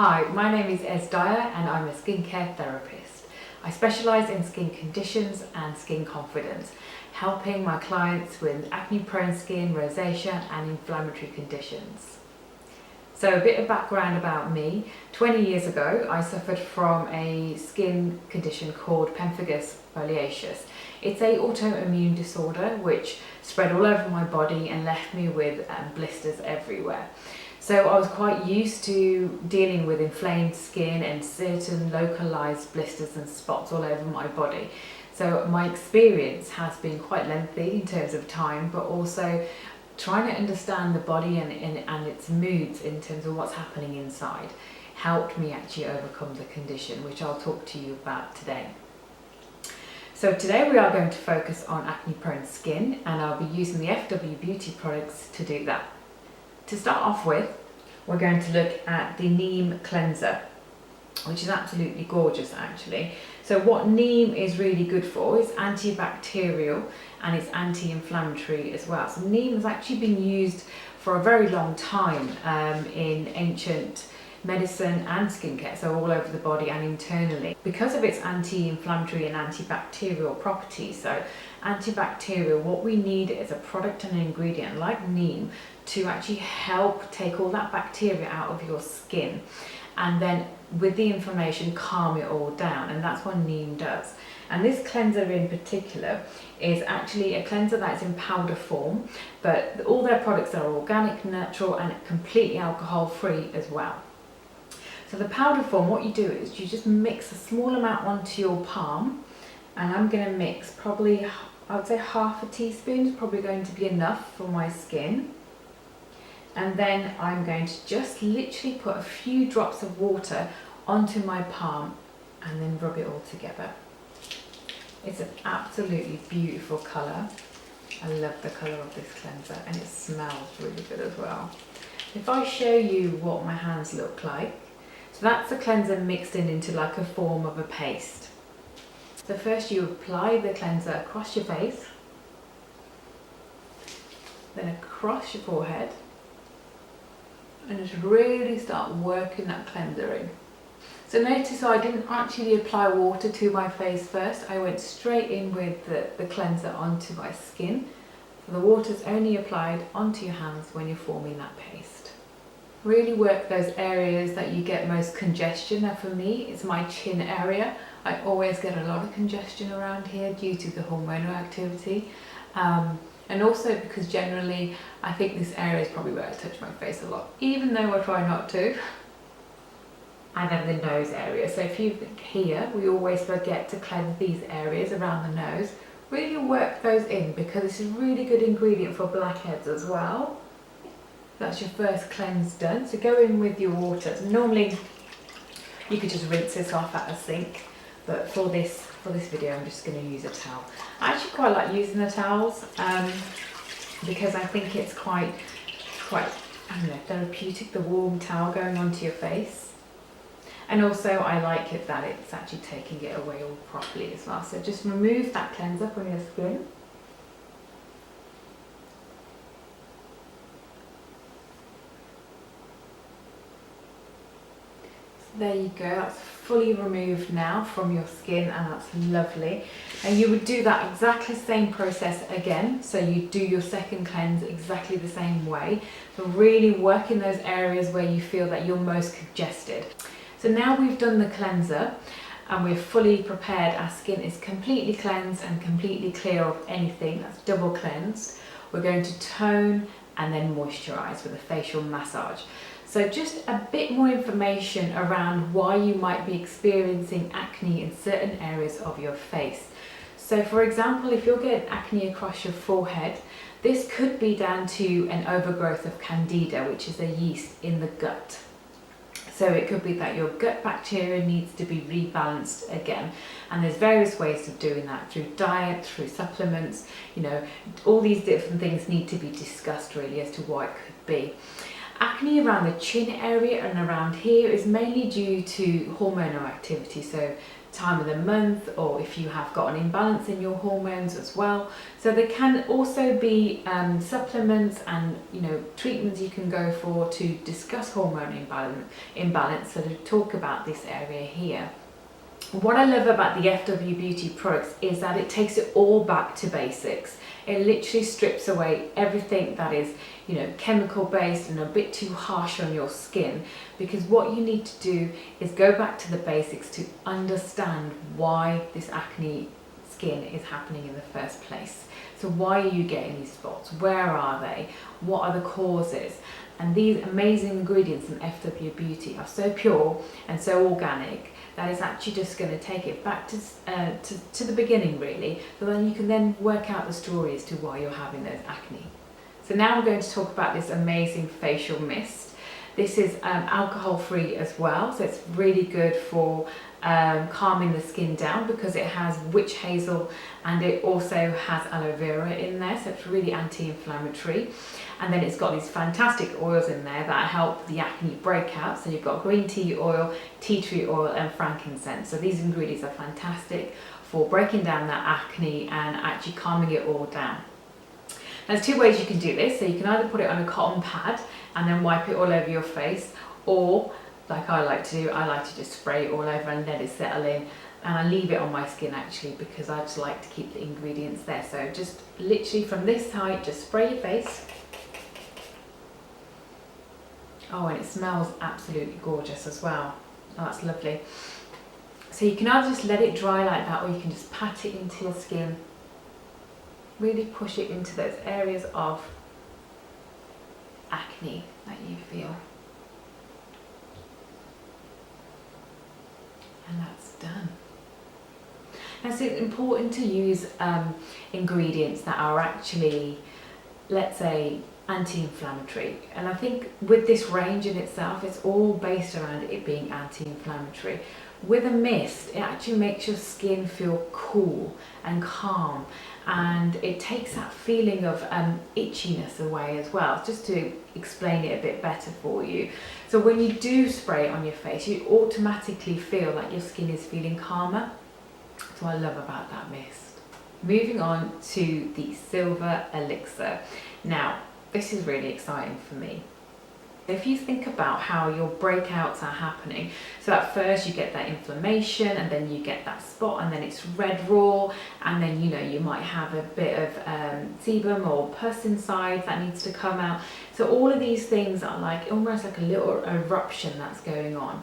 Hi, my name is Ezdyerskincare and I'm a skincare therapist. I specialise in skin conditions and skin confidence, helping my clients with acne-prone skin, rosacea and inflammatory conditions. So a bit of background about me. 20 years ago I suffered from a skin condition called pemphigus foliaceus. It's an autoimmune disorder which spread all over my body and left me with blisters everywhere. So I was quite used to dealing with inflamed skin and certain localized blisters and spots all over my body. So my experience has been quite lengthy in terms of time, but also trying to understand the body and its moods in terms of what's happening inside helped me actually overcome the condition, which I'll talk to you about today. So today we are going to focus on acne prone skin, and I'll be using the FWBeauty products to do that. To start off with, we're going to look at the Neem cleanser, which is absolutely gorgeous actually. So what Neem is really good for is antibacterial and it's anti-inflammatory as well. So Neem has actually been used for a very long time in ancient medicine and skincare, so all over the body and internally, because of its anti-inflammatory and antibacterial properties. So antibacterial, what we need is a product and an ingredient like Neem to actually help take all that bacteria out of your skin, and then with the inflammation calm it all down, and that's what Neem does. And this cleanser in particular is actually a cleanser that's in powder form, but all their products are organic, natural and completely alcohol free as well. So the powder form, what you do is you just mix a small amount onto your palm, and I'm going to mix probably, I would say half a teaspoon is probably going to be enough for my skin. And then I'm going to just literally put a few drops of water onto my palm and then rub it all together. It's an absolutely beautiful colour. I love the colour of this cleanser, and it smells really good as well. If I show you what my hands look like, so that's the cleanser mixed into like a form of a paste. So first you apply the cleanser across your face, then across your forehead, and just really start working that cleanser in. So notice I didn't actually apply water to my face first, I went straight in with the cleanser onto my skin. So the water's only applied onto your hands when you're forming that paste. Really work those areas that you get most congestion. Now for me, it's my chin area. I always get a lot of congestion around here due to the hormonal activity. And also because generally I think this area is probably where I touch my face a lot, even though I try not to. And then the nose area. So if you think here, we always forget to cleanse these areas around the nose. Really work those in, because this is a really good ingredient for blackheads as well. That's your first cleanse done. So go in with your water. So normally you could just rinse this off at a sink, but for this video I'm just going to use a towel. I actually quite like using the towels because I think it's quite I don't know, therapeutic, the warm towel going onto your face. And also I like it that it's actually taking it away all properly as well. So just remove that cleanser from your skin. There you go, that's fully removed now from your skin, and that's lovely. And you would do that exactly same process again, so you do your second cleanse exactly the same way. So really work in those areas where you feel that you're most congested. So now we've done the cleanser and we're fully prepared, our skin is completely cleansed and completely clear of anything, that's double cleansed. We're going to tone and then moisturize with a facial massage. So just a bit more information around why you might be experiencing acne in certain areas of your face. So for example, if you're getting acne across your forehead, this could be down to an overgrowth of candida, which is a yeast in the gut. So it could be that your gut bacteria needs to be rebalanced again. And there's various ways of doing that, through diet, through supplements, you know, all these different things need to be discussed really as to what it could be. Acne around the chin area and around here is mainly due to hormonal activity, so time of the month, or if you have got an imbalance in your hormones as well. So there can also be supplements and treatments you can go for to discuss hormone imbalance, so to talk about this area here. What I love about the FWBeauty products is that it takes it all back to basics. It literally strips away everything that is, chemical based and a bit too harsh on your skin, because what you need to do is go back to the basics to understand why this acne skin is happening in the first place. So why are you getting these spots? Where are they? What are the causes? And these amazing ingredients in FWBeauty are so pure and so organic that it's actually just going to take it back to the beginning, really, so then you can then work out the story as to why you're having those acne. So now I'm going to talk about this amazing facial mist. This is alcohol free as well, so it's really good for calming the skin down because it has witch hazel and it also has aloe vera in there, so it's really anti-inflammatory. And then it's got these fantastic oils in there that help the acne breakout. So you've got green tea oil, tea tree oil and frankincense. So these ingredients are fantastic for breaking down that acne and actually calming it all down. There's two ways you can do this. So you can either put it on a cotton pad and then wipe it all over your face, or like I like to do, I like to just spray it all over and let it settle in. And I leave it on my skin actually because I just like to keep the ingredients there. So just literally from this height, just spray your face. Oh, and it smells absolutely gorgeous as well. Oh, that's lovely. So you can either just let it dry like that, or you can just pat it into your skin. Really push it into those areas of acne that you feel. And that's done. Now, so it's important to use ingredients that are actually, let's say, anti-inflammatory, and I think with this range in itself, it's all based around it being anti-inflammatory. With a mist, it actually makes your skin feel cool and calm, and it takes that feeling of itchiness away as well, just to explain it a bit better for you. So when you do spray it on your face, you automatically feel like your skin is feeling calmer. So I love about that mist. Moving on to the Silver Elixir. Now, this is really exciting for me. If you think about how your breakouts are happening, so at first you get that inflammation and then you get that spot and then it's red raw, and then you might have a bit of sebum or pus inside that needs to come out. So all of these things are like almost like a little eruption that's going on.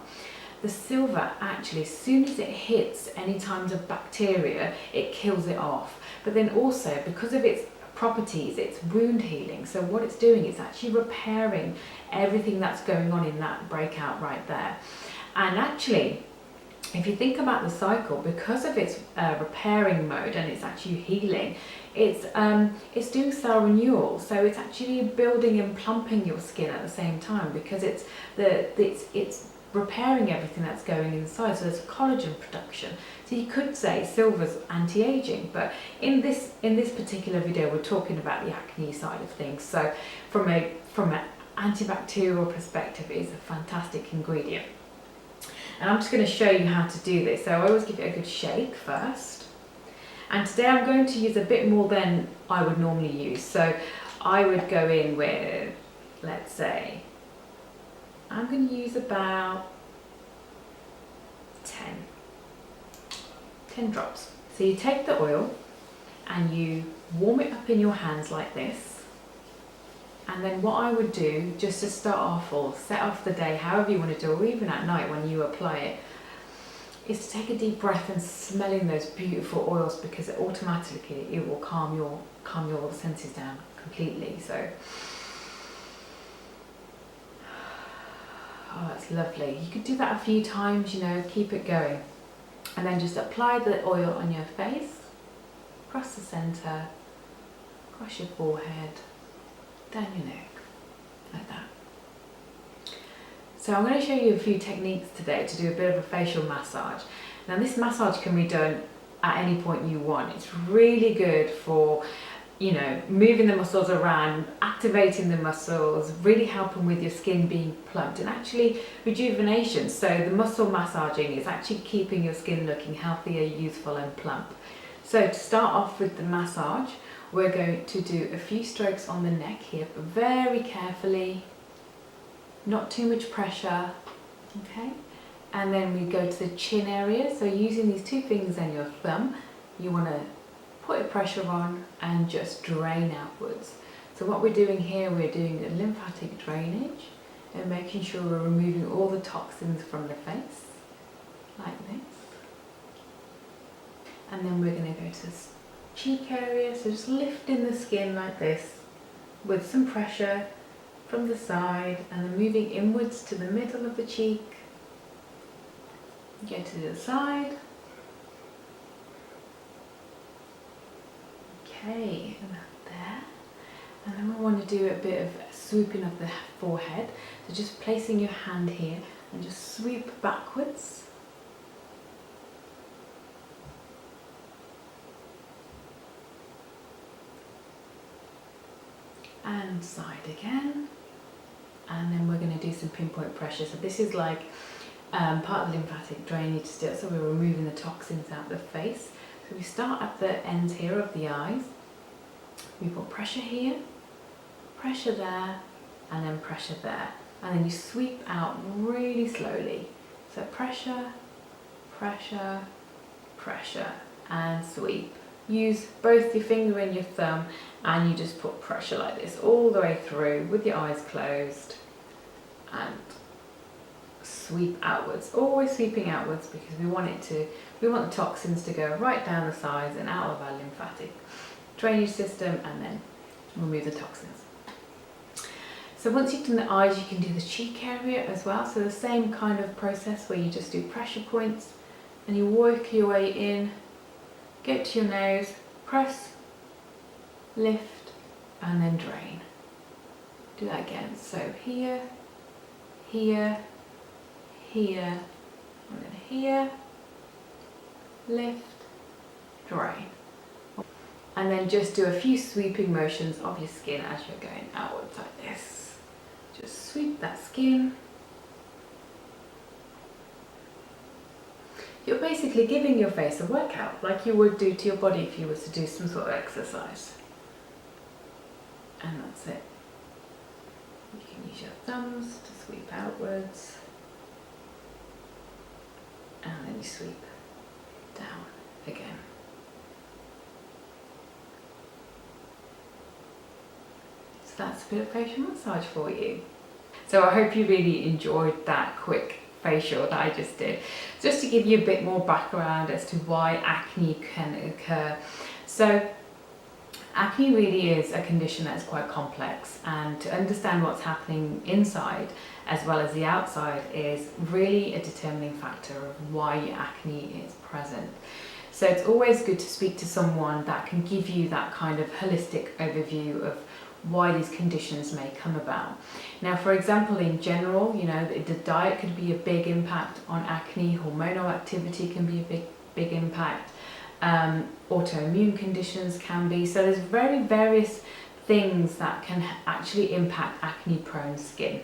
The silver actually, as soon as it hits any types of bacteria, it kills it off. But then also, because of its properties, it's wound healing. So what it's doing is actually repairing everything that's going on in that breakout right there. And actually, if you think about the cycle, because of its repairing mode and it's actually healing, it's doing cell renewal. So it's actually building and plumping your skin at the same time, because it's repairing everything that's going inside. So there's collagen production. So you could say silver's anti-aging, but in this particular video we're talking about the acne side of things. So from an antibacterial perspective, it's a fantastic ingredient. And I'm just going to show you how to do this. So I always give it a good shake first. And today I'm going to use a bit more than I would normally use. So I would go in with, let's say, I'm going to use about 10 drops. So you take the oil and you warm it up in your hands like this. And then what I would do, just to start off or set off the day, however you want to do it, or even at night when you apply it, is to take a deep breath and smell in those beautiful oils, because automatically it will calm your senses down completely. So, oh, that's lovely. You could do that a few times, keep it going. And then just apply the oil on your face, across the centre, across your forehead, down your neck, like that. So I'm going to show you a few techniques today to do a bit of a facial massage. Now this massage can be done at any point you want. It's really good for you know, moving the muscles around, activating the muscles, really helping with your skin being plumped, and actually rejuvenation. So the muscle massaging is actually keeping your skin looking healthier, youthful and plump. So to start off with the massage, we're going to do a few strokes on the neck here, but very carefully, not too much pressure, okay? And then we go to the chin area. So using these two fingers and your thumb, you want to put a pressure on and just drain outwards. So what we're doing here, we're doing a lymphatic drainage and making sure we're removing all the toxins from the face, like this. And then we're going to go to the cheek area, so just lifting the skin like this with some pressure from the side and then moving inwards to the middle of the cheek. Go to the other side. Okay, and there. And then we want to do a bit of swooping of the forehead. So just placing your hand here and just sweep backwards. And side again. And then we're going to do some pinpoint pressure. So this is like part of the lymphatic drainage still. So we're removing the toxins out of the face. So we start at the ends here of the eyes. We put pressure here, pressure there, and then pressure there. And then you sweep out really slowly. So pressure, pressure, pressure, and sweep. Use both your finger and your thumb, and you just put pressure like this all the way through with your eyes closed. And sweep outwards, always sweeping outwards, because we want the toxins to go right down the sides and out of our lymphatic drainage system, and then remove the toxins. So once you've done the eyes, you can do the cheek area as well. So the same kind of process where you just do pressure points and you work your way in, get to your nose, press, lift, and then drain. Do that again. So here, here, here, and then here, lift, drain. And then just do a few sweeping motions of your skin as you're going outwards like this. Just sweep that skin. You're basically giving your face a workout, like you would do to your body if you were to do some sort of exercise. And that's it. You can use your thumbs to sweep outwards. And then you sweep down again. So that's a bit of facial massage for you. So I hope you really enjoyed that quick facial that I just did, just to give you a bit more background as to why acne can occur. So acne really is a condition that's quite complex, and to understand what's happening inside as well as the outside is really a determining factor of why your acne is present. So it's always good to speak to someone that can give you that kind of holistic overview of why these conditions may come about. Now, for example, in general, you know, the diet could be a big impact on acne, hormonal activity can be a big impact, autoimmune conditions can be. So there's various things that can actually impact acne prone skin.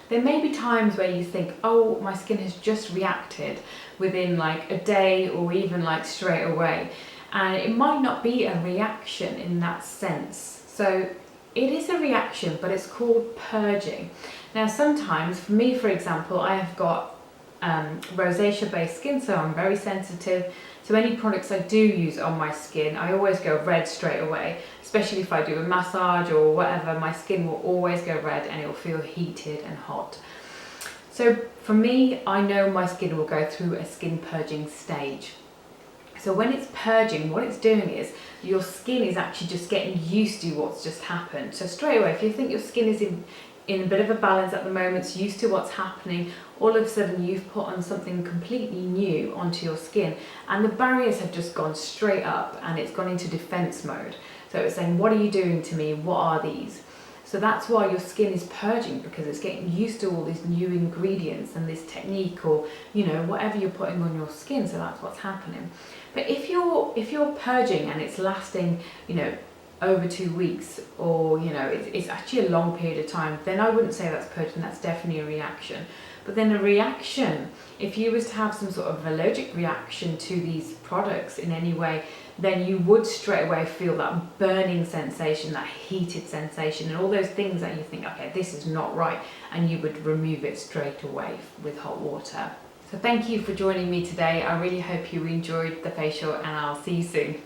There may be times where you think, oh, my skin has just reacted within like a day or even like straight away. And it might not be a reaction in that sense. So it is a reaction, but it's called purging. Now, sometimes, for me, for example, I have got rosacea-based skin, so I'm very sensitive. So any products I do use on my skin, I always go red straight away. Especially if I do a massage or whatever, my skin will always go red and it will feel heated and hot. So for me, I know my skin will go through a skin purging stage. So when it's purging, what it's doing is your skin is actually just getting used to what's just happened. So straight away, if you think your skin is in a bit of a balance at the moment, it's used to what's happening, all of a sudden you've put on something completely new onto your skin and the barriers have just gone straight up and it's gone into defense mode. So it's saying, what are you doing to me? What are these? So that's why your skin is purging, because it's getting used to all these new ingredients and this technique, or you know, whatever you're putting on your skin. So that's what's happening. But if you're purging and it's lasting, you know, over 2 weeks, or you know, it's actually a long period of time, then I wouldn't say that's purging, that's definitely a reaction. But then a reaction, if you was to have some sort of allergic reaction to these products in any way, then you would straight away feel that burning sensation, that heated sensation, and all those things that you think, okay, this is not right, and you would remove it straight away with hot water. So thank you for joining me today. I really hope you enjoyed the facial, and I'll see you soon.